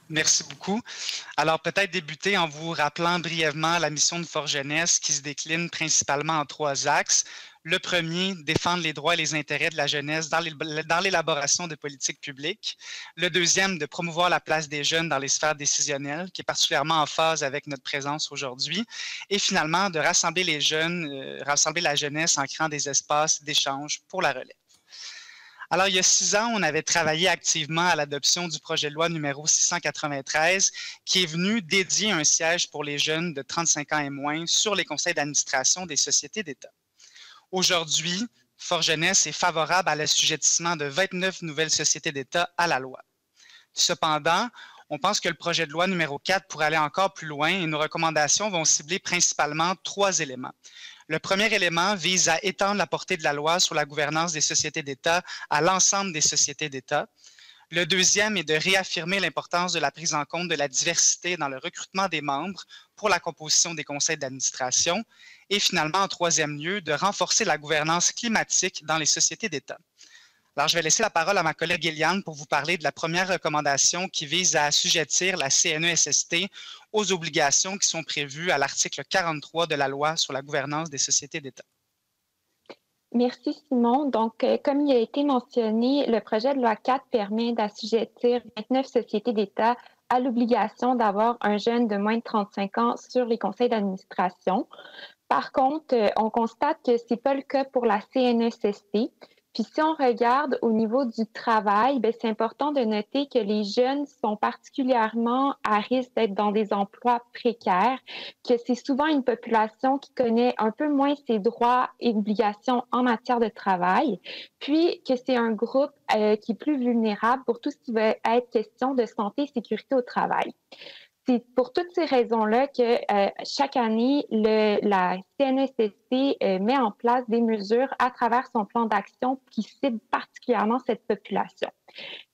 Merci beaucoup. Alors, peut-être débuter en vous rappelant brièvement la mission de Force Jeunesse qui se décline principalement en 3 axes. Le premier, défendre les droits et les intérêts de la jeunesse dans l'élaboration de politiques publiques. Le deuxième, de promouvoir la place des jeunes dans les sphères décisionnelles, qui est particulièrement en phase avec notre présence aujourd'hui. Et finalement, de rassembler les jeunes, rassembler la jeunesse en créant des espaces d'échange pour la relève. Alors, il y a 6 ans, on avait travaillé activement à l'adoption du projet de loi numéro 693, qui est venu dédier un siège pour les jeunes de 35 ans et moins sur les conseils d'administration des sociétés d'État. Aujourd'hui, Force Jeunesse est favorable à l'assujettissement de 29 nouvelles sociétés d'État à la loi. Cependant, on pense que le projet de loi numéro 4 pourrait aller encore plus loin et nos recommandations vont cibler principalement 3 éléments. Le premier élément vise à étendre la portée de la loi sur la gouvernance des sociétés d'État à l'ensemble des sociétés d'État. Le deuxième est de réaffirmer l'importance de la prise en compte de la diversité dans le recrutement des membres pour la composition des conseils d'administration. Et finalement, en troisième lieu, de renforcer la gouvernance climatique dans les sociétés d'État. Alors, je vais laisser la parole à ma collègue Eliane pour vous parler de la première recommandation qui vise à assujettir la CNESST aux obligations qui sont prévues à l'article 43 de la loi sur la gouvernance des sociétés d'État. Merci Simon. Donc, comme il a été mentionné, le projet de loi 4 permet d'assujettir 29 sociétés d'État à l'obligation d'avoir un jeune de moins de 35 ans sur les conseils d'administration. Par contre, on constate que ce n'est pas le cas pour la CNESST. Puis si on regarde au niveau du travail, c'est important de noter que les jeunes sont particulièrement à risque d'être dans des emplois précaires, que c'est souvent une population qui connaît un peu moins ses droits et obligations en matière de travail, puis que c'est un groupe qui est plus vulnérable pour tout ce qui va être question de santé et sécurité au travail. C'est pour toutes ces raisons-là que chaque année, la CNESST met en place des mesures à travers son plan d'action qui cible particulièrement cette population.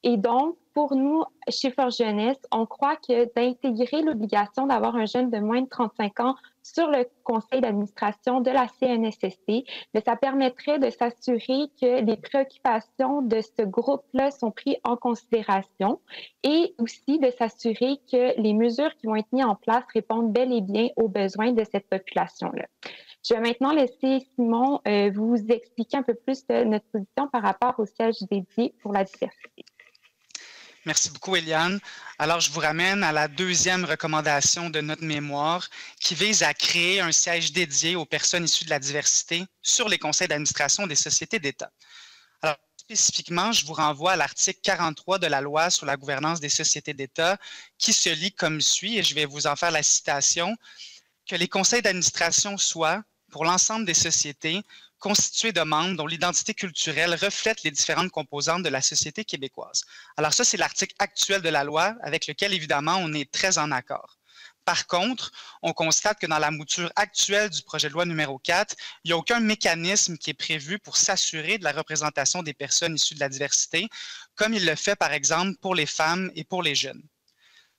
Et donc, pour nous, chez Force Jeunesse, on croit que d'intégrer l'obligation d'avoir un jeune de moins de 35 ans sur le conseil d'administration de la CNESST, ça permettrait de s'assurer que les préoccupations de ce groupe-là sont prises en considération et aussi de s'assurer que les mesures qui vont être mises en place répondent bel et bien aux besoins de cette population-là. Je vais maintenant laisser Simon vous expliquer un peu plus notre position par rapport au siège dédié pour la diversité. Merci beaucoup, Eliane. Alors, je vous ramène à la deuxième recommandation de notre mémoire qui vise à créer un siège dédié aux personnes issues de la diversité sur les conseils d'administration des sociétés d'État. Alors, spécifiquement, je vous renvoie à l'article 43 de la loi sur la gouvernance des sociétés d'État qui se lit comme suit, et je vais vous en faire la citation, que les conseils d'administration soient, pour l'ensemble des sociétés, constitués de membres dont l'identité culturelle reflète les différentes composantes de la société québécoise. Alors ça, c'est l'article actuel de la loi avec lequel, évidemment, on est très en accord. Par contre, on constate que dans la mouture actuelle du projet de loi numéro 4, il n'y a aucun mécanisme qui est prévu pour s'assurer de la représentation des personnes issues de la diversité, comme il le fait, par exemple, pour les femmes et pour les jeunes.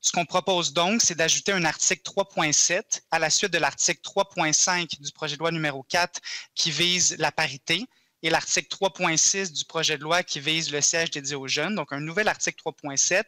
Ce qu'on propose donc, c'est d'ajouter un article 3.7 à la suite de l'article 3.5 du projet de loi numéro 4 qui vise la parité et l'article 3.6 du projet de loi qui vise le siège dédié aux jeunes, donc un nouvel article 3.7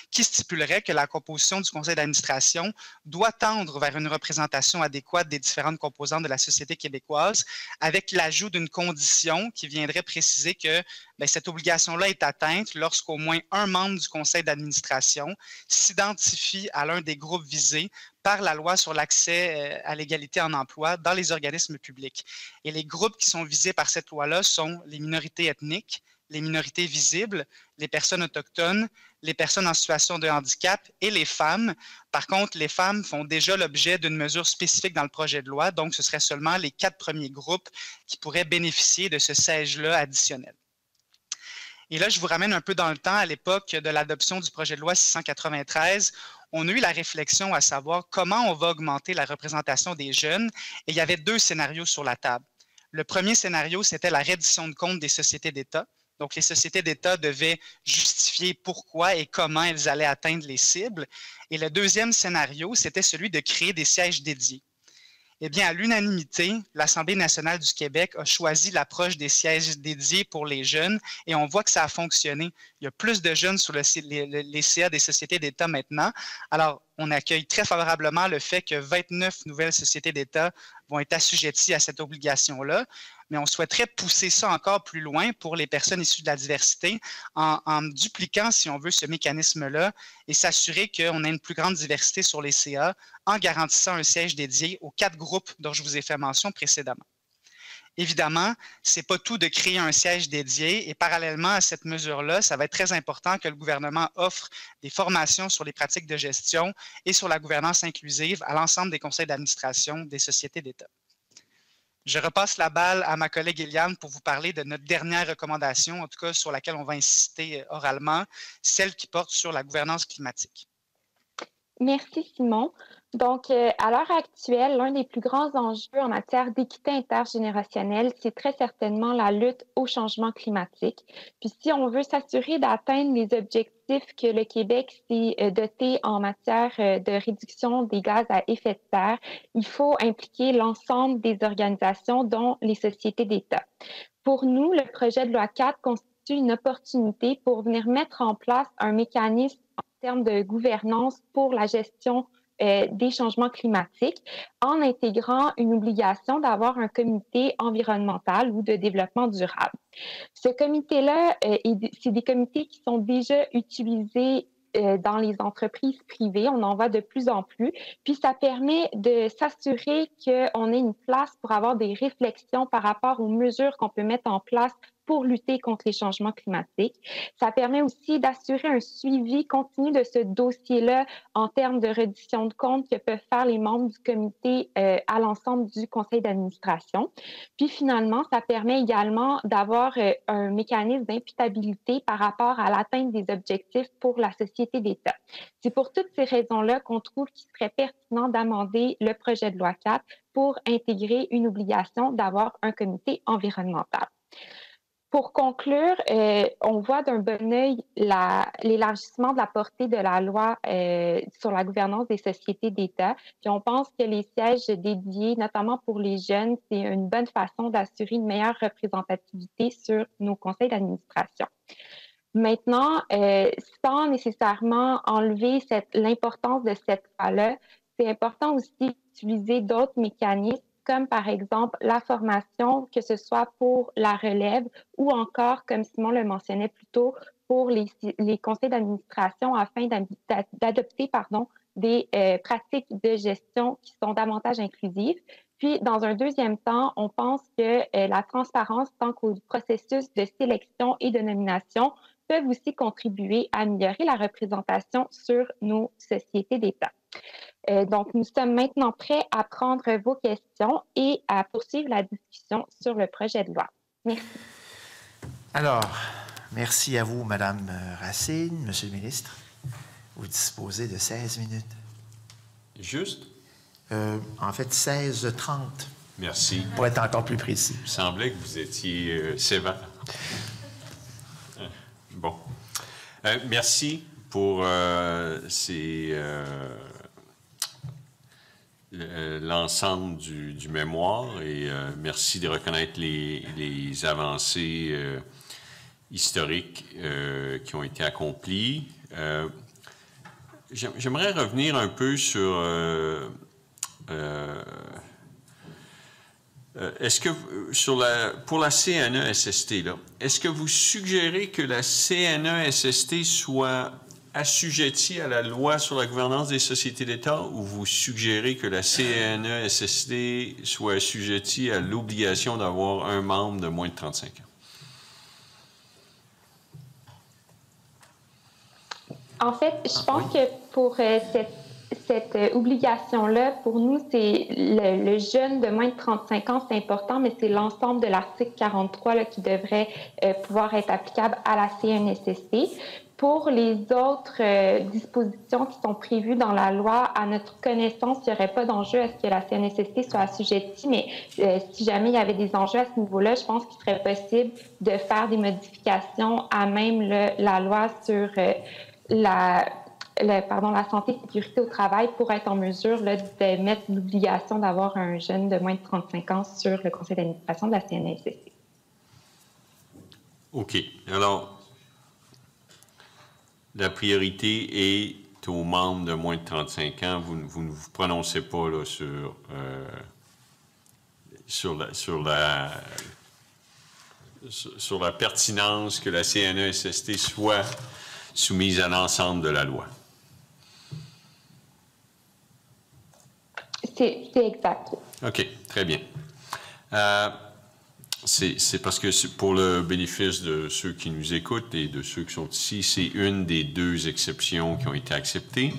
qui stipulerait que la composition du conseil d'administration doit tendre vers une représentation adéquate des différentes composantes de la société québécoise avec l'ajout d'une condition qui viendrait préciser que cette obligation-là est atteinte lorsqu'au moins un membre du conseil d'administration s'identifie à l'un des groupes visés par la loi sur l'accès à l'égalité en emploi dans les organismes publics. Et les groupes qui sont visés par cette loi-là sont les minorités ethniques, les minorités visibles, les personnes autochtones, les personnes en situation de handicap et les femmes. Par contre, les femmes font déjà l'objet d'une mesure spécifique dans le projet de loi, donc ce seraient seulement les 4 premiers groupes qui pourraient bénéficier de ce siège-là additionnel. Et là, je vous ramène un peu dans le temps, à l'époque de l'adoption du projet de loi 693, on a eu la réflexion à savoir comment on va augmenter la représentation des jeunes. Et il y avait 2 scénarios sur la table. Le premier scénario, c'était la reddition de compte des sociétés d'État. Donc, les sociétés d'État devaient justifier pourquoi et comment elles allaient atteindre les cibles. Et le deuxième scénario, c'était celui de créer des sièges dédiés. Eh bien, à l'unanimité, l'Assemblée nationale du Québec a choisi l'approche des sièges dédiés pour les jeunes et on voit que ça a fonctionné. Il y a plus de jeunes sur les CA des sociétés d'État maintenant. Alors, on accueille très favorablement le fait que 29 nouvelles sociétés d'État vont être assujetties à cette obligation-là, mais on souhaiterait pousser ça encore plus loin pour les personnes issues de la diversité en dupliquant, si on veut, ce mécanisme-là et s'assurer qu'on ait une plus grande diversité sur les CA en garantissant un siège dédié aux 4 groupes dont je vous ai fait mention précédemment. Évidemment, ce n'est pas tout de créer un siège dédié et parallèlement à cette mesure-là, ça va être très important que le gouvernement offre des formations sur les pratiques de gestion et sur la gouvernance inclusive à l'ensemble des conseils d'administration des sociétés d'État. Je repasse la balle à ma collègue Eliane pour vous parler de notre dernière recommandation, en tout cas sur laquelle on va insister oralement, celle qui porte sur la gouvernance climatique. Merci, Simon. Donc, à l'heure actuelle, l'un des plus grands enjeux en matière d'équité intergénérationnelle, c'est très certainement la lutte au changement climatique. Puis, si on veut s'assurer d'atteindre les objectifs que le Québec s'est doté en matière de réduction des gaz à effet de serre, il faut impliquer l'ensemble des organisations, dont les sociétés d'État. Pour nous, le projet de loi 4 constitue une opportunité pour venir mettre en place un mécanisme en termes de gouvernance pour la gestion des changements climatiques en intégrant une obligation d'avoir un comité environnemental ou de développement durable. Ce comité-là, c'est des comités qui sont déjà utilisés dans les entreprises privées. On en voit de plus en plus. Puis, ça permet de s'assurer qu'on ait une place pour avoir des réflexions par rapport aux mesures qu'on peut mettre en place pour lutter contre les changements climatiques. Ça permet aussi d'assurer un suivi continu de ce dossier-là en termes de reddition de comptes que peuvent faire les membres du comité à l'ensemble du conseil d'administration. Puis finalement, ça permet également d'avoir un mécanisme d'imputabilité par rapport à l'atteinte des objectifs pour la société d'État. C'est pour toutes ces raisons-là qu'on trouve qu'il serait pertinent d'amender le projet de loi 4 pour intégrer une obligation d'avoir un comité environnemental. Pour conclure, on voit d'un bon œil l'élargissement de la portée de la loi sur la gouvernance des sociétés d'État. Puis on pense que les sièges dédiés, notamment pour les jeunes, c'est une bonne façon d'assurer une meilleure représentativité sur nos conseils d'administration. Maintenant, sans nécessairement enlever l'importance de cette loi-là, c'est important aussi d'utiliser d'autres mécanismes comme par exemple la formation, que ce soit pour la relève ou encore, comme Simon le mentionnait plus tôt, pour les conseils d'administration afin d'adopter des pratiques de gestion qui sont davantage inclusives. Puis, dans un deuxième temps, on pense que la transparence tant qu'au processus de sélection et de nomination peuvent aussi contribuer à améliorer la représentation sur nos sociétés d'État. Donc, nous sommes maintenant prêts à prendre vos questions et à poursuivre la discussion sur le projet de loi. Merci. Alors, merci à vous, Madame Racine, Monsieur le ministre. Vous disposez de 16 minutes. Juste? En fait, 16h30. Merci. Pour être encore plus précis. Il me semblait que vous étiez sévère. Bon. Merci pour l'ensemble du mémoire et merci de reconnaître les avancées historiques qui ont été accomplies. J'aimerais revenir un peu sur est-ce que pour la CNESST, là, est-ce que vous suggérez que la CNESST soit assujettie à la loi sur la gouvernance des sociétés d'État ou vous suggérez que la CNESST soit assujettie à l'obligation d'avoir un membre de moins de 35 ans? En fait, je pense que pour cette obligation-là, pour nous, c'est le jeune de moins de 35 ans, c'est important, mais c'est l'ensemble de l'article 43 là, qui devrait pouvoir être applicable à la CNESST. Pour les autres dispositions qui sont prévues dans la loi, à notre connaissance, il n'y aurait pas d'enjeu à ce que la CNESST soit assujettie, mais si jamais il y avait des enjeux à ce niveau-là, je pense qu'il serait possible de faire des modifications à même la loi sur la santé et sécurité au travail pour être en mesure là, de mettre l'obligation d'avoir un jeune de moins de 35 ans sur le conseil d'administration de la CNESST. OK. Alors, la priorité est aux membres de moins de 35 ans. Vous ne vous prononcez pas là, sur la pertinence que la CNESST soit soumise à l'ensemble de la loi. C'est exact. OK, très bien. C'est parce que pour le bénéfice de ceux qui nous écoutent et de ceux qui sont ici, c'est une des 2 exceptions qui ont été acceptées.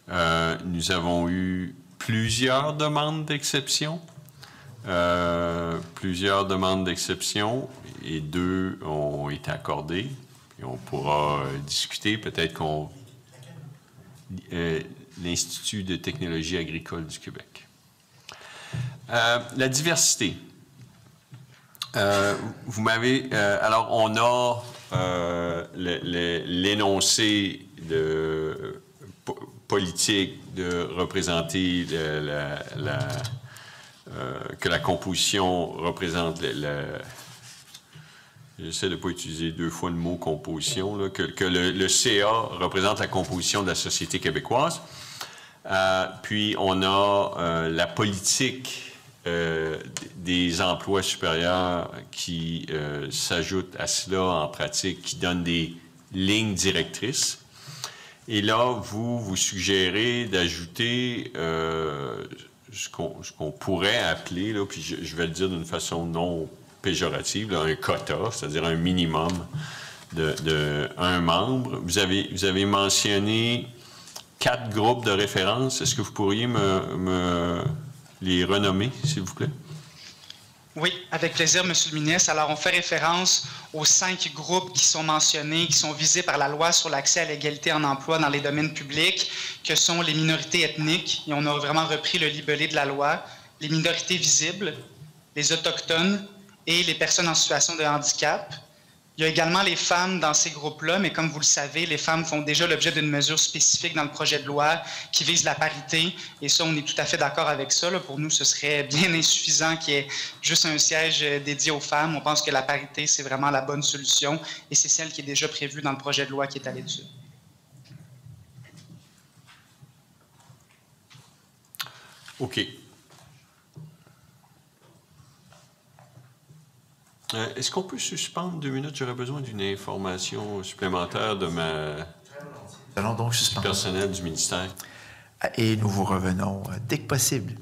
Nous avons eu plusieurs demandes d'exception. Et 2 ont été accordées. Et on pourra discuter, peut-être l'Institut de technologie agricole du Québec. La diversité. Vous m'avez... alors, on a l'énoncé politique de représenter que la composition représente j'essaie de ne pas utiliser 2 fois le mot composition, là, que le CA représente la composition de la société québécoise. Puis on a la politique des emplois supérieurs qui s'ajoute à cela en pratique, qui donne des lignes directrices. Et là, vous suggérez d'ajouter ce qu'on pourrait appeler, là, puis je vais le dire d'une façon non péjorative, là, un quota, c'est-à-dire un minimum de un membre. Vous avez mentionné 4 groupes de référence. Est-ce que vous pourriez me les renommer, s'il vous plaît? Oui, avec plaisir, Monsieur le ministre. Alors, on fait référence aux 5 groupes qui sont mentionnés, qui sont visés par la loi sur l'accès à l'égalité en emploi dans les domaines publics, que sont les minorités ethniques, et on a vraiment repris le libellé de la loi, les minorités visibles, les autochtones et les personnes en situation de handicap. Il y a également les femmes dans ces groupes-là, mais comme vous le savez, les femmes font déjà l'objet d'une mesure spécifique dans le projet de loi qui vise la parité, et ça, on est tout à fait d'accord avec ça. Là. Pour nous, ce serait bien insuffisant qu'il y ait juste un siège dédié aux femmes. On pense que la parité, c'est vraiment la bonne solution, et c'est celle qui est déjà prévue dans le projet de loi qui est à l'étude. OK. Est-ce qu'on peut suspendre 2 minutes? J'aurais besoin d'une information supplémentaire de Allons donc suspendre. Personnel du ministère. Et nous vous revenons dès que possible.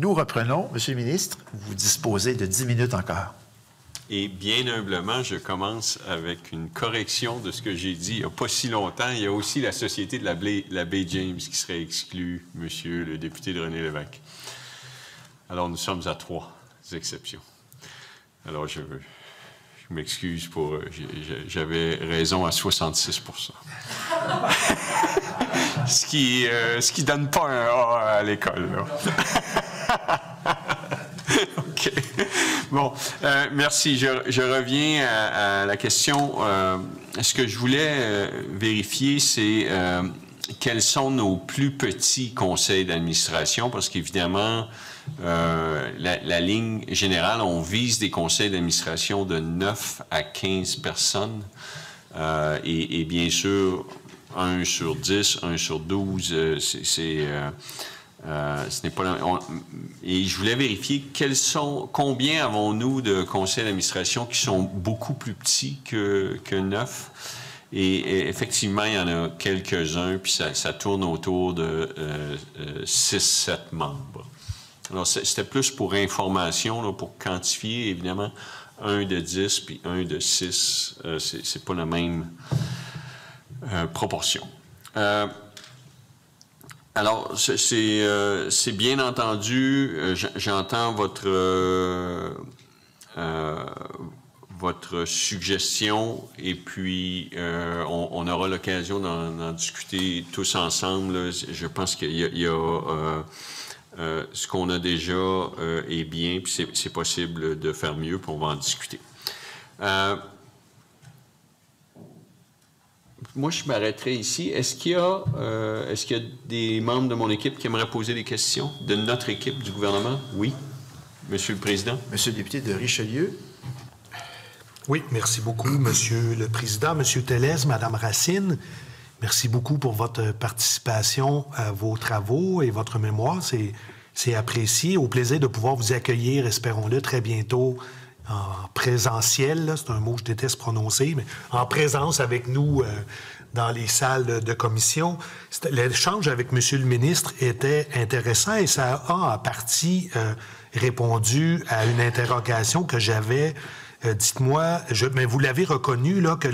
nous reprenons. Monsieur le ministre, vous disposez de 10 minutes encore. Et bien humblement, je commence avec une correction de ce que j'ai dit il n'y a pas si longtemps. Il y a aussi la Société de la baie James qui serait exclue, monsieur le député de René Lévesque. Alors, nous sommes à 3 exceptions. Alors, je m'excuse pour... j'avais raison à 66 %. Ce qui donne pas un A à l'école, là. OK. Bon, merci. Je reviens à la question. Ce que je voulais vérifier, c'est quels sont nos plus petits conseils d'administration, parce qu'évidemment, la ligne générale, on vise des conseils d'administration de 9 à 15 personnes. Et bien sûr, 1 sur 10, 1 sur 12, ce n'est pas... et je voulais vérifier combien avons-nous de conseils d'administration qui sont beaucoup plus petits que 9. Et effectivement, il y en a quelques-uns, puis ça tourne autour de 6-7 membres. Alors, c'était plus pour information, là, pour quantifier, évidemment, 1 de 10 puis 1 de 6, c'est pas la même proportion. Alors, c'est bien entendu, j'entends votre suggestion et puis on aura l'occasion d'en discuter tous ensemble. Là. Je pense qu'il y a ce qu'on a déjà est bien, puis c'est possible de faire mieux, puis on va en discuter. Moi, je m'arrêterai ici. Est-ce qu'il y a des membres de mon équipe qui aimeraient poser des questions de notre équipe du gouvernement? Oui. Monsieur le Président. Monsieur le député de Richelieu. Oui, merci beaucoup, Monsieur le Président. Monsieur Tellez, Madame Racine, merci beaucoup pour votre participation à vos travaux et votre mémoire. C'est apprécié. Au plaisir de pouvoir vous accueillir, espérons-le, très bientôt en présentiel. C'est un mot que je déteste prononcer, mais en présence avec nous dans les salles de commission. L'échange avec Monsieur le ministre était intéressant et ça a en partie répondu à une interrogation que j'avais. Dites-moi, mais vous l'avez reconnu, là, que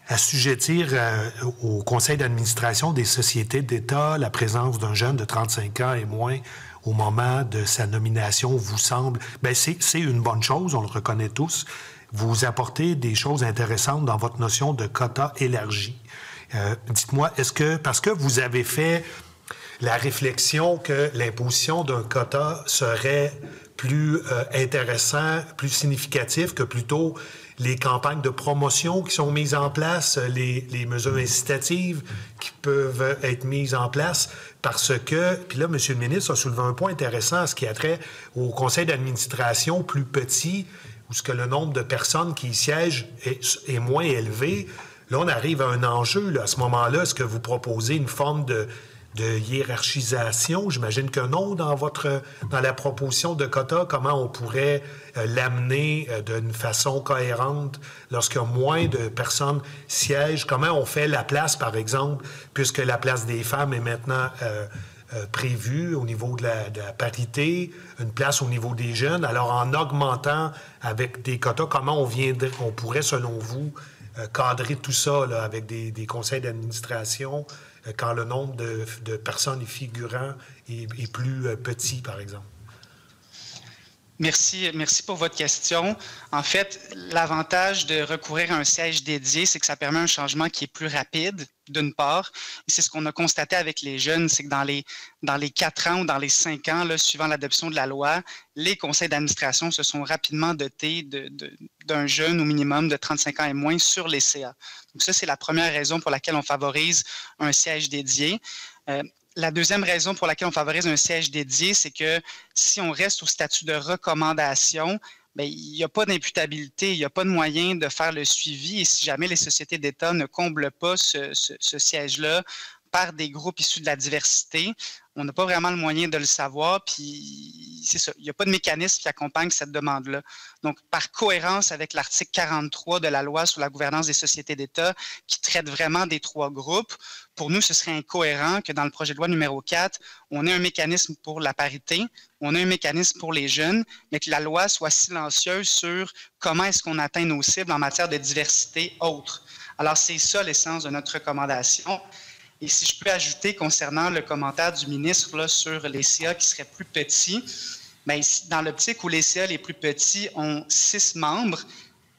assujettir au conseil d'administration des sociétés d'État la présence d'un jeune de 35 ans et moins au moment de sa nomination vous semble... Bien, c'est une bonne chose, on le reconnaît tous. Vous apportez des choses intéressantes dans votre notion de quota élargi. Dites-moi, est-ce que, parce que vous avez fait la réflexion que l'imposition d'un quota serait plus intéressant, plus significatif que plutôt les campagnes de promotion qui sont mises en place, les mesures incitatives qui peuvent être mises en place, parce que, puis là, M. le ministre a soulevé un point intéressant à ce qui a trait au conseil d'administration plus petit, où ce que le nombre de personnes qui y siègent est moins élevé. Là, on arrive à un enjeu. Là. À ce moment-là, est-ce que vous proposez une forme de hiérarchisation? J'imagine que non dans la proposition de quota. Comment on pourrait l'amener d'une façon cohérente lorsqu'il y a moins de personnes siègent? Comment on fait la place, par exemple, puisque la place des femmes est maintenant prévue au niveau de la parité, une place au niveau des jeunes? Alors, en augmentant avec des quotas, comment on pourrait, selon vous, cadrer tout ça là, avec des conseils d'administration quand le nombre de personnes et figurants est plus petit, par exemple? Merci pour votre question. En fait, l'avantage de recourir à un siège dédié, c'est que ça permet un changement qui est plus rapide, d'une part. Et c'est ce qu'on a constaté avec les jeunes, c'est que dans les 4 ans ou dans les 5 ans, là, suivant l'adoption de la loi, les conseils d'administration se sont rapidement dotés d'un jeune au minimum de 35 ans et moins sur les CA. Donc ça, c'est la première raison pour laquelle on favorise un siège dédié. La deuxième raison pour laquelle on favorise un siège dédié, c'est que si on reste au statut de recommandation, bien, il n'y a pas d'imputabilité, il n'y a pas de moyen de faire le suivi. Et si jamais les sociétés d'État ne comblent pas ce siège-là par des groupes issus de la diversité. On n'a pas vraiment le moyen de le savoir, puis c'est ça, il n'y a pas de mécanisme qui accompagne cette demande-là. Donc, par cohérence avec l'article 43 de la loi sur la gouvernance des sociétés d'État, qui traite vraiment des 3 groupes, pour nous, ce serait incohérent que dans le projet de loi numéro 4, on ait un mécanisme pour la parité, on ait un mécanisme pour les jeunes, mais que la loi soit silencieuse sur comment est-ce qu'on atteint nos cibles en matière de diversité autre. Alors, c'est ça l'essence de notre recommandation. Et si je peux ajouter concernant le commentaire du ministre là, sur les CA qui seraient plus petits, bien, dans l'optique où les CA les plus petits ont 6 membres,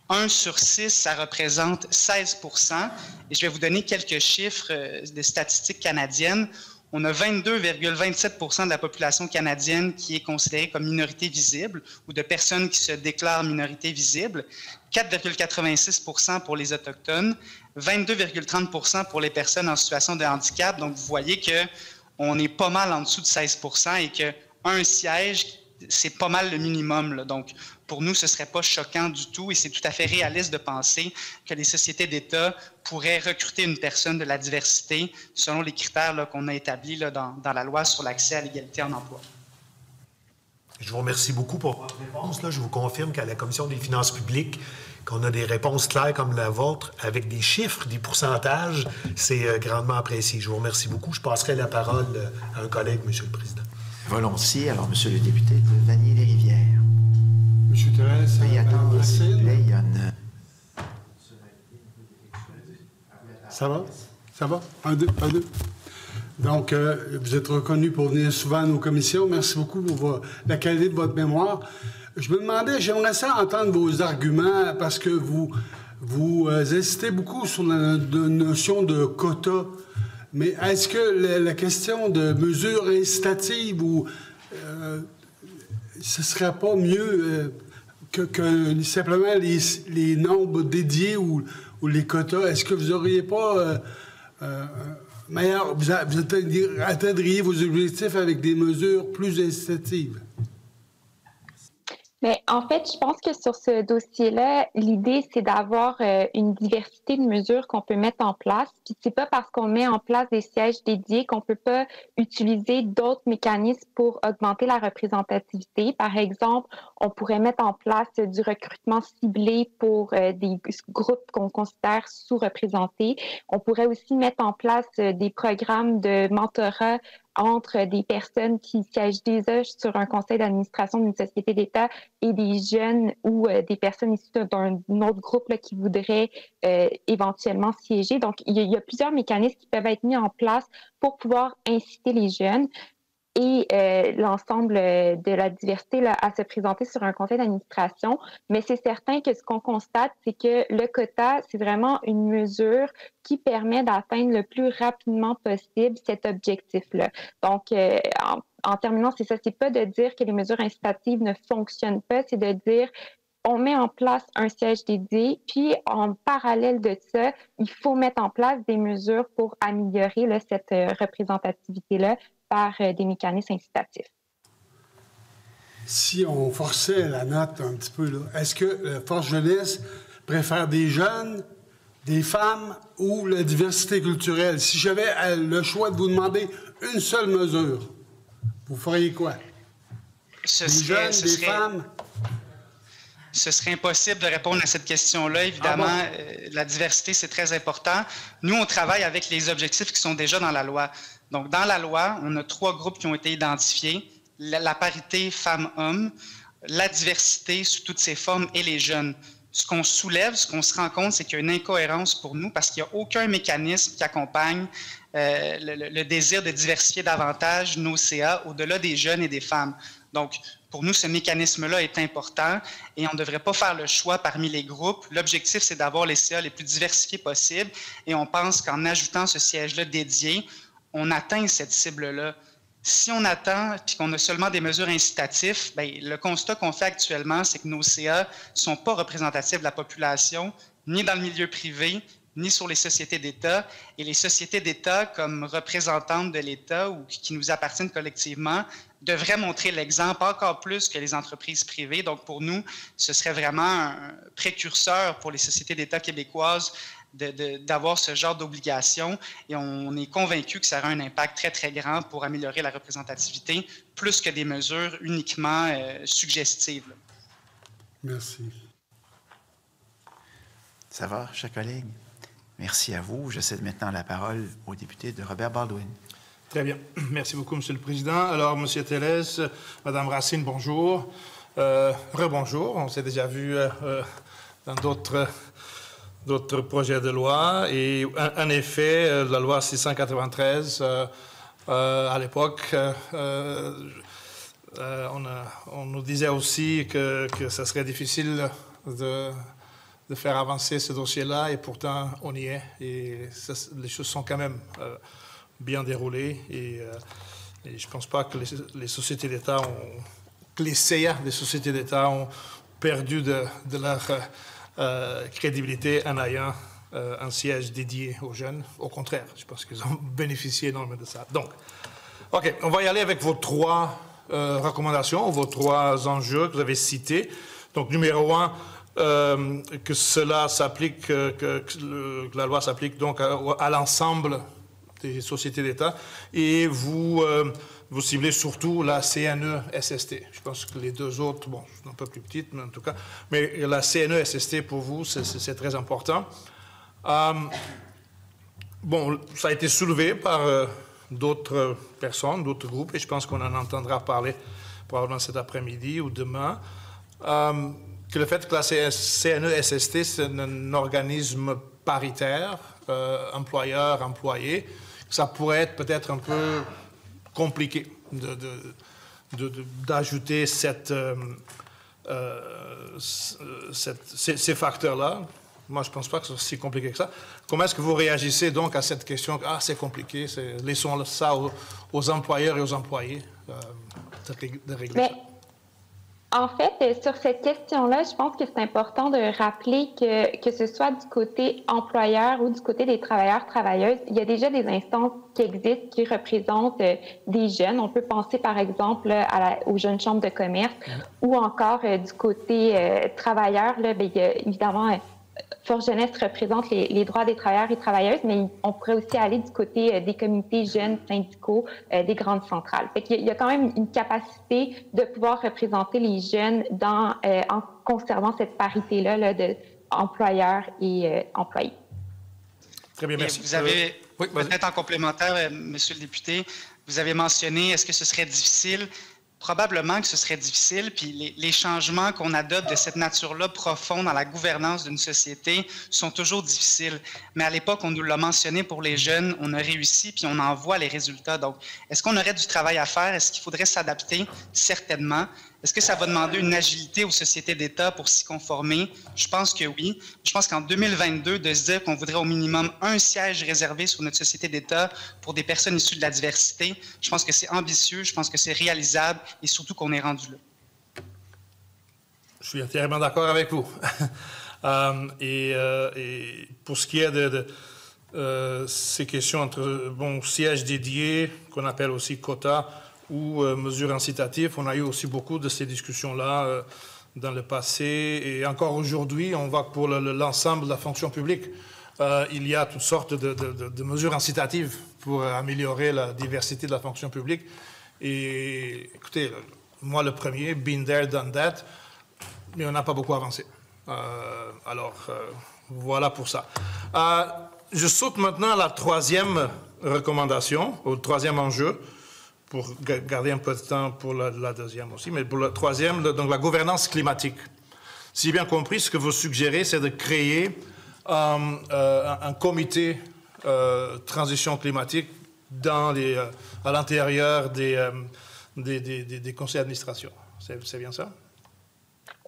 1 sur 6, ça représente 16 %. Et je vais vous donner quelques chiffres de statistiques canadiennes. On a 22,27 % de la population canadienne qui est considérée comme minorité visible ou de personnes qui se déclarent minorité visible, 4,86 % pour les Autochtones, 22,30 % pour les personnes en situation de handicap. Donc, vous voyez qu'on est pas mal en dessous de 16 % et qu'un siège, c'est pas mal le minimum, là. Donc, pour nous, ce ne serait pas choquant du tout et c'est tout à fait réaliste de penser que les sociétés d'État pourraient recruter une personne de la diversité selon les critères qu'on a établis là, dans la loi sur l'accès à l'égalité en emploi. Je vous remercie beaucoup pour votre réponse. Là, je vous confirme qu'à la Commission des finances publiques, qu'on a des réponses claires comme la vôtre, avec des chiffres, des pourcentages, c'est grandement apprécié. Je vous remercie beaucoup. Je passerai la parole à un collègue, M. le Président. Volontiers. Alors, M. le député de Vanier-les-Rivières. M. Thérèse, veuillez attendre, s'il vous plaît. Il y a une... Ça va? Ça va? 1, 2, 1, 2. Donc, vous êtes reconnu pour venir souvent à nos commissions. Merci beaucoup pour la qualité de votre mémoire. Je me demandais, j'aimerais ça entendre vos arguments parce que vous insistez beaucoup sur la notion de quota. Mais est-ce que la question de mesures incitatives ou ce ne serait pas mieux que simplement les nombres dédiés ou les quotas? Est-ce que vous n'auriez pas meilleur, vous atteindriez vos objectifs avec des mesures plus incitatives? Mais en fait, je pense que sur ce dossier-là, l'idée, c'est d'avoir une diversité de mesures qu'on peut mettre en place. Puis c'est pas parce qu'on met en place des sièges dédiés qu'on peut pas utiliser d'autres mécanismes pour augmenter la représentativité. Par exemple, on pourrait mettre en place du recrutement ciblé pour des groupes qu'on considère sous-représentés. On pourrait aussi mettre en place des programmes de mentorat entre des personnes qui siègent déjà sur un conseil d'administration d'une société d'État et des jeunes ou des personnes issues d'un autre groupe là, qui voudraient éventuellement siéger. Donc, il y a plusieurs mécanismes qui peuvent être mis en place pour pouvoir inciter les jeunes et l'ensemble de la diversité là, à se présenter sur un conseil d'administration. Mais c'est certain que ce qu'on constate, c'est que le quota, c'est vraiment une mesure qui permet d'atteindre le plus rapidement possible cet objectif-là. Donc, en terminant, c'est ça, c'est pas de dire que les mesures incitatives ne fonctionnent pas, c'est de dire on met en place un siège dédié, puis en parallèle de ça, il faut mettre en place des mesures pour améliorer là, cette représentativité-là par des mécanismes incitatifs. Si on forçait la note un petit peu, là, est-ce que Force Jeunesse préfère des jeunes, des femmes ou la diversité culturelle? Si j'avais le choix de vous demander une seule mesure, vous feriez quoi? Des jeunes, des femmes? Ce serait impossible de répondre à cette question-là. Évidemment, la diversité, c'est très important. Nous, on travaille avec les objectifs qui sont déjà dans la loi. Donc, dans la loi, on a 3 groupes qui ont été identifiés. La parité femmes-hommes, la diversité sous toutes ses formes et les jeunes. Ce qu'on soulève, ce qu'on se rend compte, c'est qu'il y a une incohérence pour nous parce qu'il n'y a aucun mécanisme qui accompagne le désir de diversifier davantage nos CA au-delà des jeunes et des femmes. Donc, pour nous, ce mécanisme-là est important et on ne devrait pas faire le choix parmi les groupes. L'objectif, c'est d'avoir les CA les plus diversifiés possibles et on pense qu'en ajoutant ce siège-là dédié, on atteint cette cible-là. Si on attend et qu'on a seulement des mesures incitatives, bien, le constat qu'on fait actuellement, c'est que nos CA ne sont pas représentatifs de la population, ni dans le milieu privé, ni sur les sociétés d'État. Et les sociétés d'État, comme représentantes de l'État ou qui nous appartiennent collectivement, devraient montrer l'exemple encore plus que les entreprises privées. Donc, pour nous, ce serait vraiment un précurseur pour les sociétés d'État québécoises d'avoir ce genre d'obligation et on est convaincu que ça aura un impact très, très grand pour améliorer la représentativité, plus que des mesures uniquement suggestives. Merci. Ça va, chers collègues? Merci à vous. Je cède maintenant la parole au député de Robert Baldwin. Très bien. Merci beaucoup, Monsieur le Président. Alors, Monsieur Tellez, Madame Racine, bonjour. Rebonjour. On s'est déjà vu dans d'autres projets de loi. Et en effet, la loi 693, à l'époque, on nous disait aussi que ça serait difficile de faire avancer ce dossier-là, et pourtant, on y est. Et les choses sont quand même bien déroulées. Et je ne pense pas que les sociétés d'État que les CA des sociétés d'État ont perdu de leur crédibilité en ayant un siège dédié aux jeunes. Au contraire, je pense qu'ils ont bénéficié énormément de ça. Donc, OK, on va y aller avec vos 3 recommandations, vos 3 enjeux que vous avez cités. Donc, numéro 1, que cela s'applique, que la loi s'applique donc à l'ensemble des sociétés d'État, et vous ciblez surtout la CNE-SST. Je pense que les 2 autres, bon, un peu plus petites, mais en tout cas, mais la CNE-SST pour vous, c'est très important. Bon, ça a été soulevé par d'autres personnes, d'autres groupes, et je pense qu'on en entendra parler probablement cet après-midi ou demain. Que le fait que la CNE-SST, c'est un organisme paritaire, employeur-employé, ça pourrait être peut-être un peu compliqué d'ajouter ces facteurs-là. Moi, je ne pense pas que ce soit si compliqué que ça. Comment est-ce que vous réagissez donc à cette question? Ah, c'est compliqué, laissons ça aux employeurs et aux employés de régler ça. En fait, sur cette question-là, je pense que c'est important de rappeler que ce soit du côté employeur ou du côté des travailleurs-travailleuses, il y a déjà des instances qui existent qui représentent des jeunes. On peut penser, par exemple, aux jeunes chambres de commerce ou encore du côté travailleur. Là, bien, il y a évidemment... Force Jeunesse représente les droits des travailleurs et travailleuses, mais on pourrait aussi aller du côté des comités jeunes syndicaux des grandes centrales. Fait qu'il y a quand même une capacité de pouvoir représenter les jeunes en conservant cette parité-là là, de employeurs et employés. Très bien, merci. Et vous avez, peut-être en complémentaire, Monsieur le député, vous avez mentionné, est-ce que ce serait difficile? Probablement que ce serait difficile, puis les changements qu'on adopte de cette nature-là profonde dans la gouvernance d'une société sont toujours difficiles. Mais à l'époque, on nous l'a mentionné pour les jeunes, on a réussi, puis on en voit les résultats. Donc, est-ce qu'on aurait du travail à faire? Est-ce qu'il faudrait s'adapter? Certainement. Est-ce que ça va demander une agilité aux sociétés d'État pour s'y conformer? Je pense que oui. Je pense qu'en 2022, de se dire qu'on voudrait au minimum un siège réservé sur notre société d'État pour des personnes issues de la diversité, je pense que c'est ambitieux, je pense que c'est réalisable et surtout qu'on est rendu là. Je suis entièrement d'accord avec vous. Et pour ce qui est de ces questions entre siège dédié, qu'on appelle aussi quota, ou mesures incitatives. On a eu aussi beaucoup de ces discussions-là dans le passé. Et encore aujourd'hui, on voit que pour l'ensemble de la fonction publique, il y a toutes sortes de mesures incitatives pour améliorer la diversité de la fonction publique. Et écoutez, moi le premier, been there, done that, mais on n'a pas beaucoup avancé. Voilà pour ça. Je saute maintenant à la 3e recommandation, au 3e enjeu, pour garder un peu de temps pour la 2e aussi, mais pour la 3e, donc la gouvernance climatique. Si j'ai bien compris, ce que vous suggérez, c'est de créer un comité transition climatique à l'intérieur des conseils d'administration. C'est bien ça?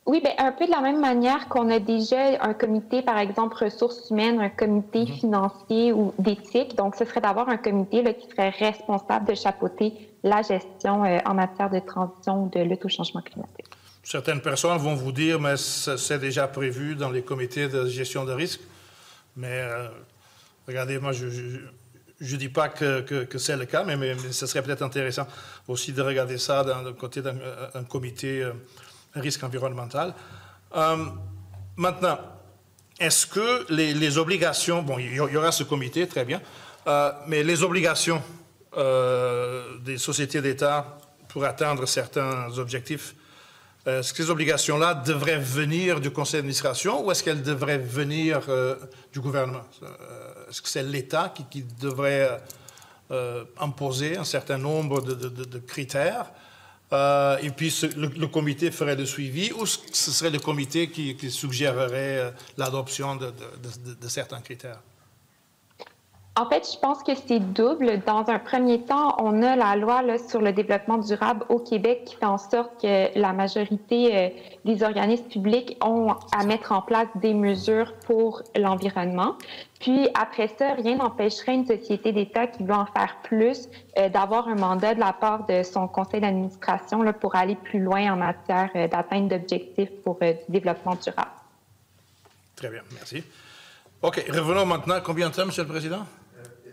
Oui, bien, un peu de la même manière qu'on a déjà un comité, par exemple, ressources humaines, un comité financier ou d'éthique. Donc, ce serait d'avoir un comité là, qui serait responsable de chapeauter la gestion en matière de transition ou de lutte au changement climatique. Certaines personnes vont vous dire, mais c'est déjà prévu dans les comités de gestion de risque. Mais regardez, moi, je ne dis pas que c'est le cas, mais ce serait peut-être intéressant aussi de regarder ça d'un côté d'un comité risque environnemental. Maintenant, est-ce que les obligations, bon, il y aura ce comité, très bien, mais les obligations des sociétés d'État pour atteindre certains objectifs, est-ce que ces obligations-là devraient venir du conseil d'administration ou est-ce qu'elles devraient venir du gouvernement? Est-ce que c'est l'État qui devrait imposer un certain nombre de critères et puis le comité ferait le suivi ou ce serait le comité qui suggérerait l'adoption de certains critères? En fait, je pense que c'est double. Dans un premier temps, on a la loi là, sur le développement durable au Québec qui fait en sorte que la majorité des organismes publics ont à mettre en place des mesures pour l'environnement. Puis après ça, rien n'empêcherait une société d'État qui veut en faire plus d'avoir un mandat de la part de son conseil d'administration là, pour aller plus loin en matière d'atteinte d'objectifs pour du développement durable. Très bien, merci. OK, revenons maintenant. Combien de temps, M. le Président?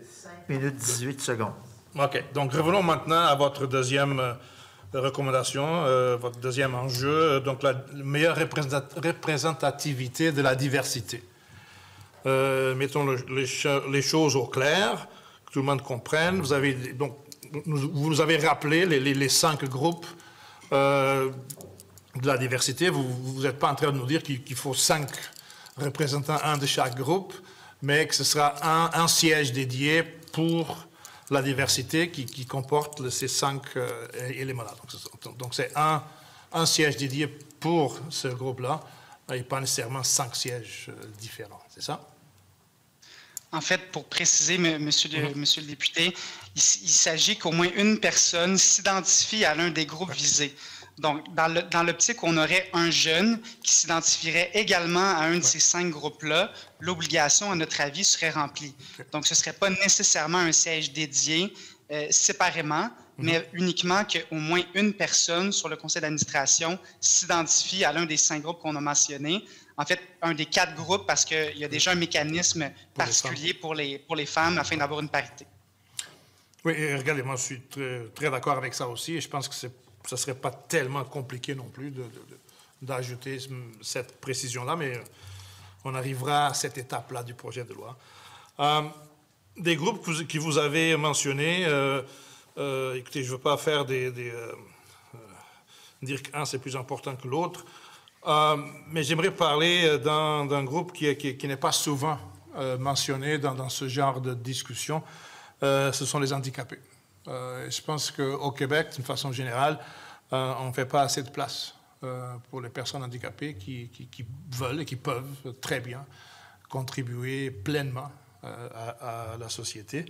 5 minutes 18 secondes. OK, donc revenons maintenant à votre deuxième recommandation, votre deuxième enjeu, donc la meilleure représentativité de la diversité. Mettons les choses au clair, que tout le monde comprenne. Vous nous avez rappelé les 5 groupes de la diversité. Vous n'êtes pas en train de nous dire qu'il faut 5 représentants, un de chaque groupe, mais que ce sera un siège dédié pour la diversité qui comporte ces 5 éléments-là. Donc c'est un siège dédié pour ce groupe-là et pas nécessairement 5 sièges différents, c'est ça? En fait, pour préciser, monsieur le député, il s'agit qu'au moins une personne s'identifie à l'un des groupes visés. Donc, dans l'optique où on aurait un jeune qui s'identifierait également à un de ces 5 groupes-là, l'obligation, à notre avis, serait remplie. Donc, ce ne serait pas nécessairement un siège dédié séparément, mais uniquement qu'au moins une personne sur le conseil d'administration s'identifie à l'un des 5 groupes qu'on a mentionnés. En fait, un des 4 groupes, parce qu'il y a déjà un mécanisme particulier pour les femmes afin d'avoir une parité. Oui, regardez, moi, je suis très d'accord avec ça aussi, et je pense que ce ne serait pas tellement compliqué non plus d'ajouter cette précision-là, mais on arrivera à cette étape-là du projet de loi. Des groupes que vous avez mentionnés, écoutez, je ne veux pas faire dire qu'un c'est plus important que l'autre, mais j'aimerais parler d'un groupe qui n'est pas souvent mentionné dans ce genre de discussion, ce sont les handicapés. Je pense qu'au Québec, d'une façon générale, on ne fait pas assez de place pour les personnes handicapées qui veulent et qui peuvent très bien contribuer pleinement à la société.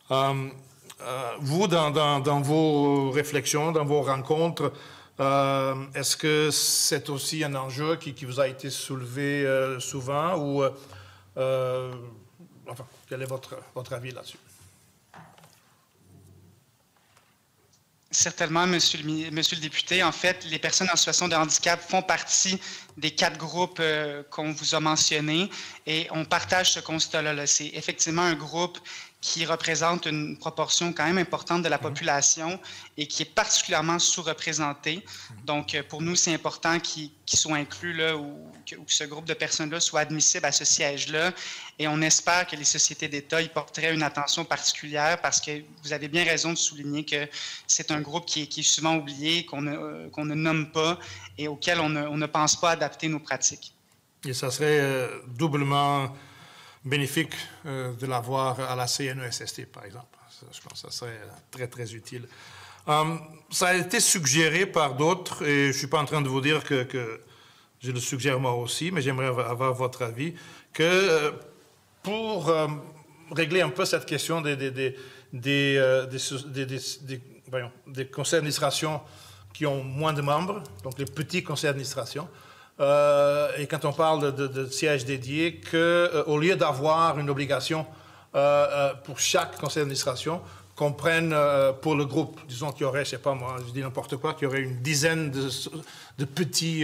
Vous, dans vos réflexions, dans vos rencontres, est-ce que c'est aussi un enjeu qui vous a été soulevé souvent ou enfin, quel est votre avis là-dessus? Certainement, monsieur le député. En fait, les personnes en situation de handicap font partie des 4 groupes qu'on vous a mentionnés et on partage ce constat-là. C'est effectivement un groupe qui représente une proportion quand même importante de la population et qui est particulièrement sous-représenté. Donc, pour nous, c'est important qu'ils soient inclus là, ou que ce groupe de personnes-là soit admissible à ce siège-là. Et on espère que les sociétés d'État y porteraient une attention particulière parce que vous avez bien raison de souligner que c'est un groupe qui est souvent oublié, qu'on ne nomme pas et auquel on ne pense pas adapter nos pratiques. Et ça serait doublement bénéfique de l'avoir à la CNESST, par exemple. Je pense que ça serait très, très utile. Ça a été suggéré par d'autres, et je ne suis pas en train de vous dire que je le suggère moi aussi, mais j'aimerais avoir votre avis, que pour régler un peu cette question des conseils d'administration qui ont moins de membres, donc les petits conseils d'administration, et quand on parle de sièges dédiés, qu'au lieu d'avoir une obligation pour chaque conseil d'administration, qu'on prenne pour le groupe, disons qu'il y aurait, je ne sais pas moi, je dis n'importe quoi, qu'il y aurait une dizaine de petits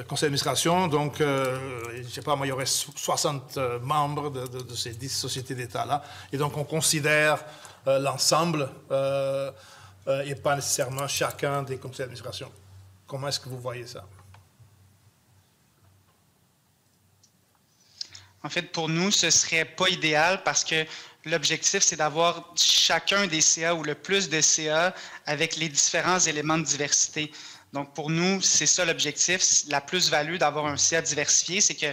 conseils d'administration, donc je ne sais pas moi, il y aurait 60 membres de ces 10 sociétés d'État-là, et donc on considère l'ensemble et pas nécessairement chacun des conseils d'administration. Comment est-ce que vous voyez ça? En fait, pour nous, ce ne serait pas idéal parce que l'objectif, c'est d'avoir chacun des CA ou le plus de CA avec les différents éléments de diversité. Donc, pour nous, c'est ça l'objectif. La plus-value d'avoir un CA diversifié, c'est que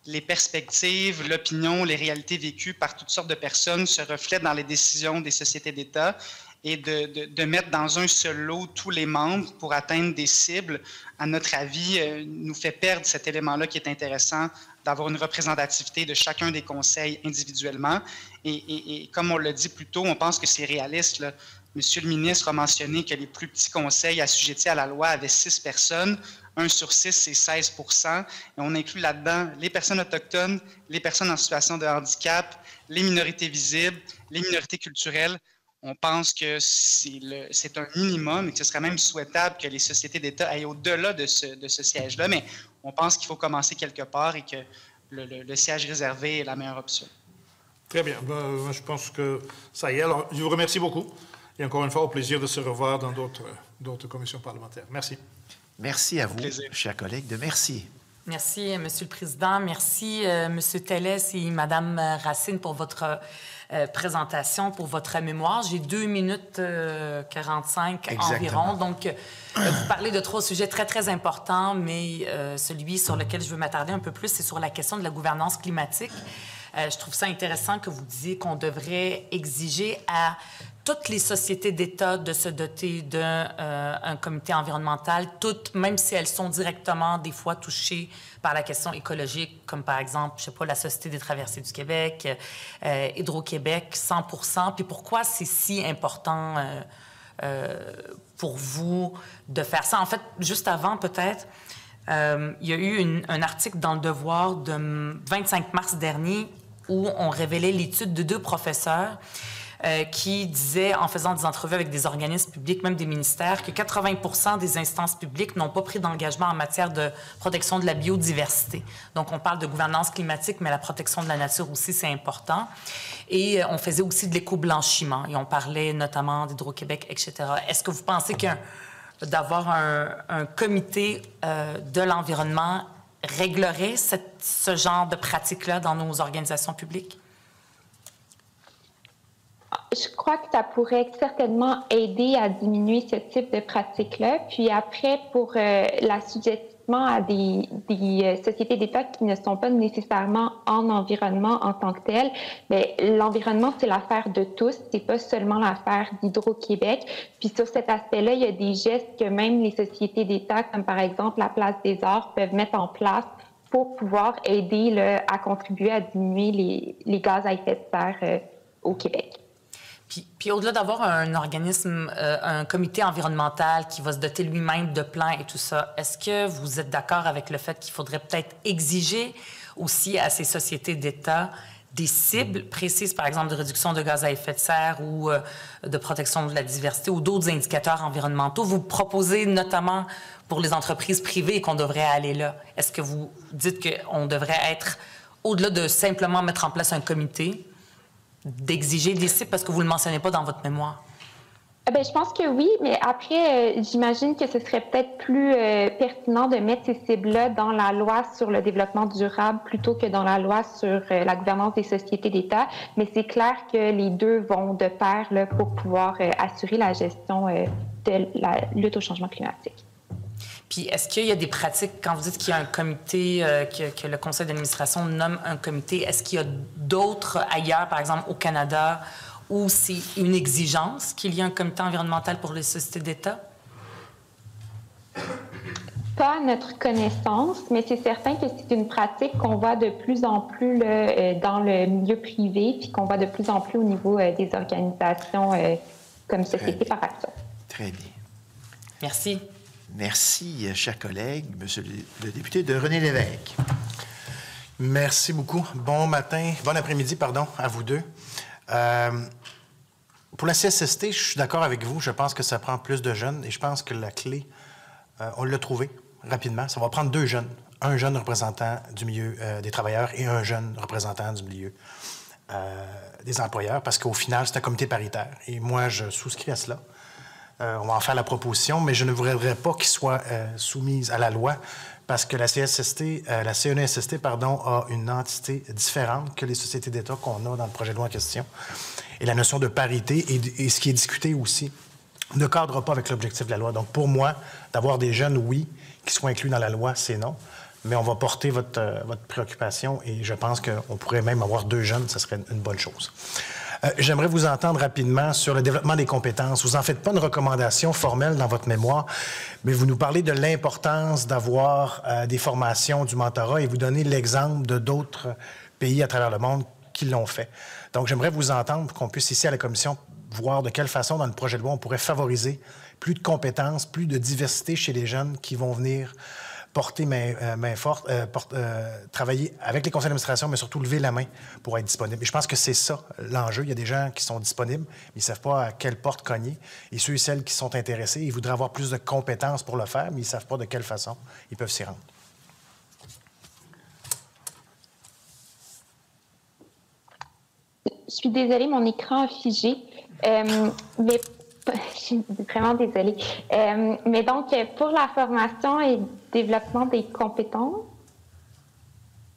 les perspectives, l'opinion, les réalités vécues par toutes sortes de personnes se reflètent dans les décisions des sociétés d'État et de mettre dans un seul lot tous les membres pour atteindre des cibles, à notre avis, nous fait perdre cet élément-là qui est intéressant, d'avoir une représentativité de chacun des conseils individuellement. Et comme on l'a dit plus tôt, on pense que c'est réaliste, là. Monsieur le ministre a mentionné que les plus petits conseils assujettis à la loi avaient 6 personnes. 1 sur 6, c'est 16 %. Et on inclut là-dedans les personnes autochtones, les personnes en situation de handicap, les minorités visibles, les minorités culturelles. On pense que c'est un minimum et que ce serait même souhaitable que les sociétés d'État aillent au-delà de ce siège-là. Mais on pense qu'il faut commencer quelque part et que le siège réservé est la meilleure option. Très bien. Ben, je pense que ça y est. Alors, je vous remercie beaucoup. Et encore une fois, au plaisir de se revoir dans d'autres commissions parlementaires. Merci. Merci à vous, chers collègues, de merci. Merci, Monsieur le Président. Merci, Monsieur Tellès et Madame Racine, pour votre présentation, pour votre mémoire. J'ai 2 minutes 45 environ. Donc, vous parlez de 3 sujets très, très importants, mais celui sur lequel je veux m'attarder un peu plus, c'est sur la question de la gouvernance climatique. Je trouve ça intéressant que vous disiez qu'on devrait exiger à toutes les sociétés d'État de se doter d'un comité environnemental, toutes, même si elles sont directement, des fois, touchées par la question écologique, comme par exemple, je ne sais pas, la Société des traversées du Québec, Hydro-Québec, 100 %. Puis pourquoi c'est si important pour vous de faire ça? En fait, juste avant, peut-être, il y a eu un article dans Le Devoir de 25 mars dernier où on révélait l'étude de 2 professeurs qui disaient, en faisant des entrevues avec des organismes publics, même des ministères, que 80 % des instances publiques n'ont pas pris d'engagement en matière de protection de la biodiversité. Donc, on parle de gouvernance climatique, mais la protection de la nature aussi, c'est important. Et on faisait aussi de l'éco-blanchiment. Et on parlait notamment d'Hydro-Québec, etc. Est-ce que vous pensez d'avoir un comité de l'environnement réglerait ce genre de pratique-là dans nos organisations publiques? Je crois que ça pourrait certainement aider à diminuer ce type de pratique-là. Puis après, pour l'assujettissement à des sociétés d'État qui ne sont pas nécessairement en environnement en tant que tel, mais l'environnement, c'est l'affaire de tous, c'est pas seulement l'affaire d'Hydro-Québec. Puis sur cet aspect-là, il y a des gestes que même les sociétés d'État, comme par exemple la Place des Arts, peuvent mettre en place pour pouvoir aider à contribuer à diminuer les gaz à effet de serre au Québec. Puis au-delà d'avoir un organisme, un comité environnemental qui va se doter lui-même de plans et tout ça, est-ce que vous êtes d'accord avec le fait qu'il faudrait peut-être exiger aussi à ces sociétés d'État des cibles précises, par exemple de réduction de gaz à effet de serre ou de protection de la diversité ou d'autres indicateurs environnementaux? Vous proposez notamment pour les entreprises privées qu'on devrait aller là. Est-ce que vous dites qu'on devrait être, au-delà de simplement mettre en place un comité, d'exiger des cibles parce que vous ne le mentionnez pas dans votre mémoire? Bien, je pense que oui, mais après, j'imagine que ce serait peut-être plus pertinent de mettre ces cibles-là dans la loi sur le développement durable plutôt que dans la loi sur la gouvernance des sociétés d'État. Mais c'est clair que les deux vont de pair là, pour pouvoir assurer la gestion de la lutte au changement climatique. Puis, est-ce qu'il y a des pratiques, quand vous dites qu'il y a un comité, que le conseil d'administration nomme un comité, est-ce qu'il y a d'autres ailleurs, par exemple au Canada, où c'est une exigence qu'il y ait un comité environnemental pour les sociétés d'État? Pas à notre connaissance, mais c'est certain que c'est une pratique qu'on voit de plus en plus là, dans le milieu privé, puis qu'on voit de plus en plus au niveau des organisations comme Société par Action. Très bien. Merci. Merci, chers collègues. Monsieur le député de René Lévesque. Merci beaucoup. Bon après-midi, à vous deux. Pour la CSST, je suis d'accord avec vous. Je pense que ça prend plus de jeunes et je pense que la clé, on l'a trouvée rapidement. Ça va prendre 2 jeunes. Un jeune représentant du milieu des travailleurs et un jeune représentant du milieu des employeurs parce qu'au final, c'est un comité paritaire. Et moi, je souscris à cela. on va en faire la proposition, mais je ne voudrais pas qu'il soit soumise à la loi parce que la CNESST, a une entité différente que les sociétés d'État qu'on a dans le projet de loi en question. Et la notion de parité et ce qui est discuté aussi ne cadre pas avec l'objectif de la loi. Donc, pour moi, d'avoir des jeunes, oui, qui soient inclus dans la loi, c'est non. Mais on va porter votre préoccupation et je pense qu'on pourrait même avoir 2 jeunes, ce serait une bonne chose. J'aimerais vous entendre rapidement sur le développement des compétences. Vous n'en faites pas une recommandation formelle dans votre mémoire, mais vous nous parlez de l'importance d'avoir des formations, du mentorat et vous donnez l'exemple de d'autres pays à travers le monde qui l'ont fait. Donc, j'aimerais vous entendre pour qu'on puisse ici à la Commission voir de quelle façon, dans le projet de loi, on pourrait favoriser plus de compétences, plus de diversité chez les jeunes qui vont venir porter main forte, travailler avec les conseils d'administration, mais surtout lever la main pour être disponible. Et je pense que c'est ça l'enjeu. Il y a des gens qui sont disponibles, mais ils ne savent pas à quelle porte cogner. Et ceux et celles qui sont intéressés, ils voudraient avoir plus de compétences pour le faire, mais ils ne savent pas de quelle façon ils peuvent s'y rendre. Je suis désolée, mon écran a figé, mais je suis vraiment désolée. Mais donc, pour la formation et le développement des compétences,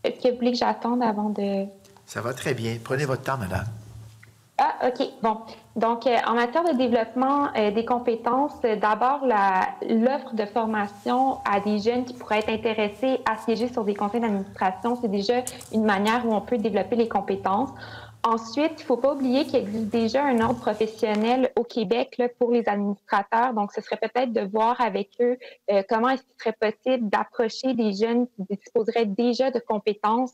est-ce que vous voulez que j'attende avant de... Ça va très bien. Prenez votre temps, madame. Ah, OK. Bon. Donc, en matière de développement des compétences, d'abord, l'offre de formation à des jeunes qui pourraient être intéressés à siéger sur des conseils d'administration, c'est déjà une manière où on peut développer les compétences. Ensuite, il ne faut pas oublier qu'il existe déjà un ordre professionnel au Québec là, pour les administrateurs. Donc, ce serait peut-être de voir avec eux comment est-ce qu'il serait possible d'approcher des jeunes qui disposeraient déjà de compétences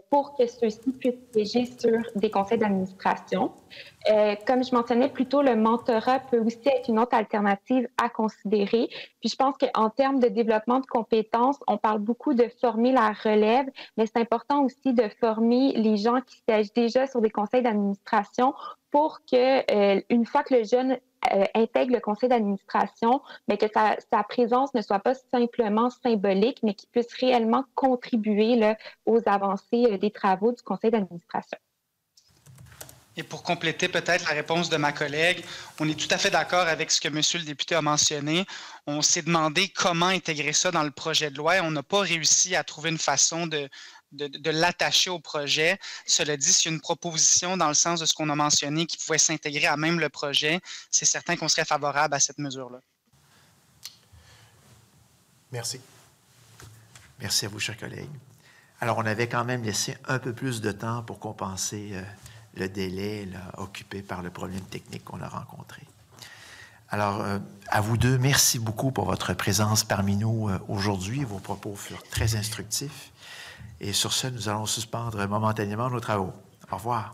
pour que ceux-ci puissent siéger sur des conseils d'administration. Comme je mentionnais plus tôt, le mentorat peut aussi être une autre alternative à considérer. Puis je pense qu'en termes de développement de compétences, on parle beaucoup de former la relève, mais c'est important aussi de former les gens qui siègent déjà sur des conseils d'administration pour que, une fois que le jeune intègre le conseil d'administration, mais que sa présence ne soit pas simplement symbolique, mais qu'il puisse réellement contribuer là, aux avancées des travaux du conseil d'administration. Et pour compléter peut-être la réponse de ma collègue, on est tout à fait d'accord avec ce que M. le député a mentionné. On s'est demandé comment intégrer ça dans le projet de loi et on n'a pas réussi à trouver une façon de l'attacher au projet. Cela dit, s'il y a une proposition dans le sens de ce qu'on a mentionné qui pouvait s'intégrer à même le projet, c'est certain qu'on serait favorable à cette mesure-là. Merci. Merci à vous, chers collègues. Alors, on avait quand même laissé un peu plus de temps pour compenser le délai là, occupé par le problème technique qu'on a rencontré. Alors, à vous deux, merci beaucoup pour votre présence parmi nous aujourd'hui. Vos propos furent très instructifs. Et sur ce, nous allons suspendre momentanément nos travaux. Au revoir.